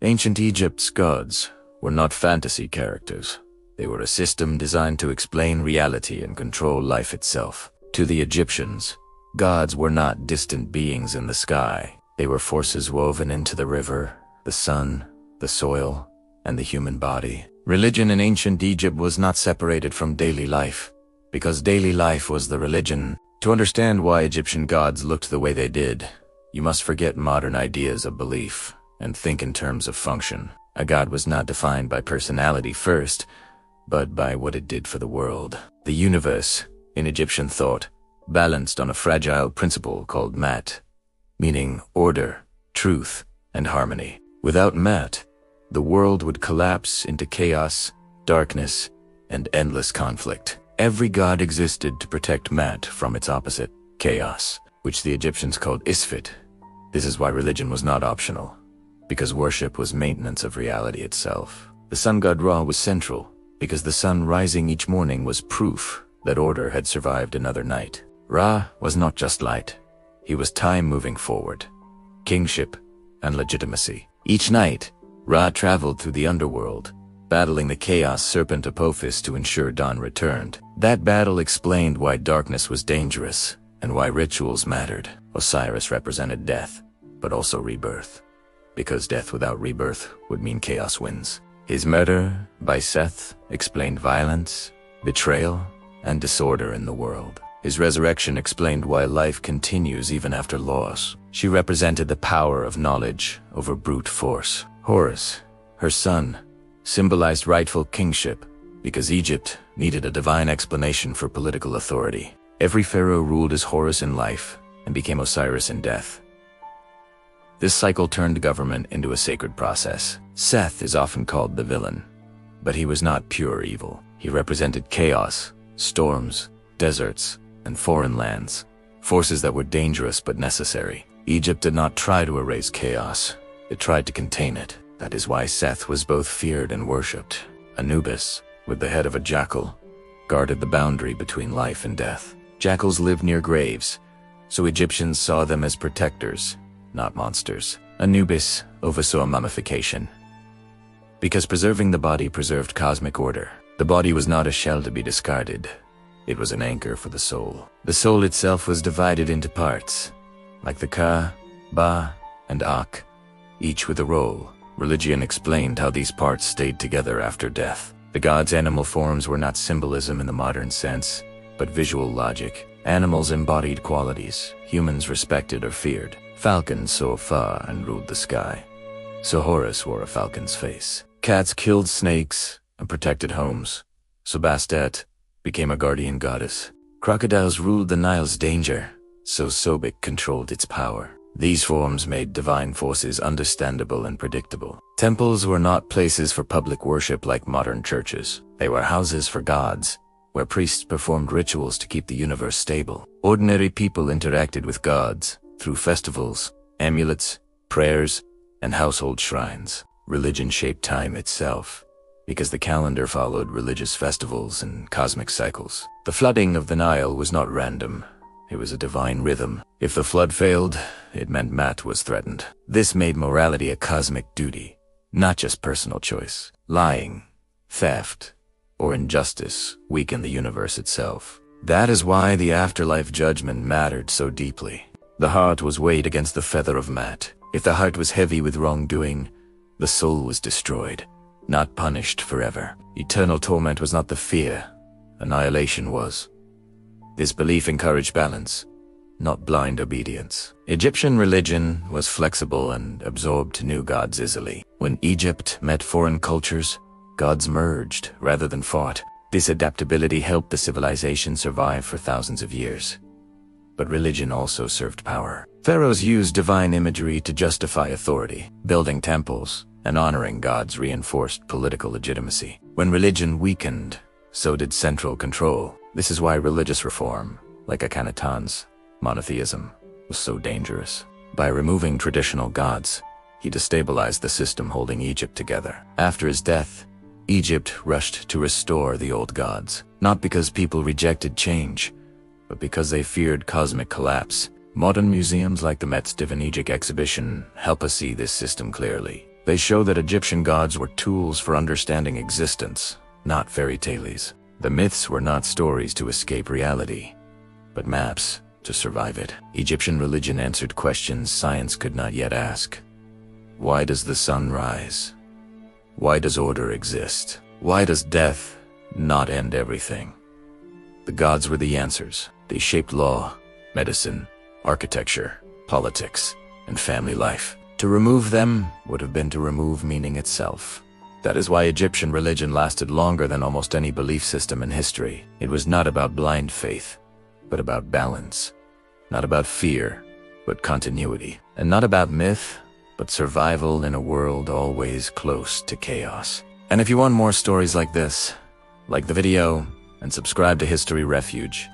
Ancient Egypt's gods were not fantasy characters. They were a system designed to explain reality and control life itself. To the Egyptians, gods were not distant beings in the sky. They were forces woven into the river, the sun, the soil, and the human body. Religion in ancient Egypt was not separated from daily life, because daily life was the religion. To understand why Egyptian gods looked the way they did, you must forget modern ideas of belief and think in terms of function. A god was not defined by personality first, but by what it did for the world. The universe, in Egyptian thought, balanced on a fragile principle called Mat, meaning order, truth, and harmony. Without Mat, the world would collapse into chaos, darkness, and endless conflict. Every god existed to protect Mat from its opposite, chaos, which the Egyptians called Isfit. This is why religion was not optional, because worship was maintenance of reality itself. The sun god Ra was central, because the sun rising each morning was proof that order had survived another night. Ra was not just light. He was time moving forward, kingship, and legitimacy. Each night, Ra traveled through the underworld, battling the chaos serpent Apophis to ensure dawn returned. That battle explained why darkness was dangerous and why rituals mattered. Osiris represented death, but also rebirth, because death without rebirth would mean chaos wins. His murder by Seth explained violence, betrayal, and disorder in the world. His resurrection explained why life continues even after loss. She represented the power of knowledge over brute force. Horus, her son, symbolized rightful kingship, because Egypt needed a divine explanation for political authority. Every pharaoh ruled as Horus in life and became Osiris in death. This cycle turned government into a sacred process. Seth is often called the villain, but he was not pure evil. He represented chaos, storms, deserts, and foreign lands, forces that were dangerous but necessary. Egypt did not try to erase chaos. It tried to contain it. That is why Seth was both feared and worshipped. Anubis, with the head of a jackal, guarded the boundary between life and death. Jackals lived near graves, so Egyptians saw them as protectors, not monsters. Anubis oversaw mummification, because preserving the body preserved cosmic order. The body was not a shell to be discarded. It was an anchor for the soul. The soul itself was divided into parts, like the Ka, Ba, and Ak, each with a role. Religion explained how these parts stayed together after death. The gods' animal forms were not symbolism in the modern sense, but visual logic. Animals embodied qualities humans respected or feared. Falcons saw far and ruled the sky, so Horus wore a falcon's face. Cats killed snakes and protected homes, so Bastet became a guardian goddess. Crocodiles ruled the Nile's danger, so Sobek controlled its power. These forms made divine forces understandable and predictable. Temples were not places for public worship like modern churches. They were houses for gods, where priests performed rituals to keep the universe stable. Ordinary people interacted with gods through festivals, amulets, prayers, and household shrines. Religion shaped time itself, because the calendar followed religious festivals and cosmic cycles. The flooding of the Nile was not random. It was a divine rhythm. If the flood failed, it meant Mat was threatened. This made morality a cosmic duty, not just personal choice. Lying, theft, or injustice weakened the universe itself. That is why the afterlife judgment mattered so deeply. The heart was weighed against the feather of Mat. If the heart was heavy with wrongdoing, the soul was destroyed, not punished forever. Eternal torment was not the fear. Annihilation was. This belief encouraged balance, not blind obedience. Egyptian religion was flexible and absorbed new gods easily. When Egypt met foreign cultures, gods merged rather than fought. This adaptability helped the civilization survive for thousands of years. But religion also served power. Pharaohs used divine imagery to justify authority. Building temples and honoring gods reinforced political legitimacy. When religion weakened, so did central control. This is why religious reform, like Akhenaten's monotheism, was so dangerous. By removing traditional gods, he destabilized the system holding Egypt together. After his death, Egypt rushed to restore the old gods, not because people rejected change, but because they feared cosmic collapse. Modern museums like the Met's Divinegic exhibition help us see this system clearly. They show that Egyptian gods were tools for understanding existence, not fairy tales. The myths were not stories to escape reality, but maps to survive it. Egyptian religion answered questions science could not yet ask. Why does the sun rise? Why does order exist? Why does death not end everything? The gods were the answers. They shaped law, medicine, architecture, politics, and family life. To remove them would have been to remove meaning itself. That is why Egyptian religion lasted longer than almost any belief system in history. It was not about blind faith, but about balance. Not about fear, but continuity. And not about myth, but survival in a world always close to chaos. And if you want more stories like this, like the video and subscribe to History Refuge.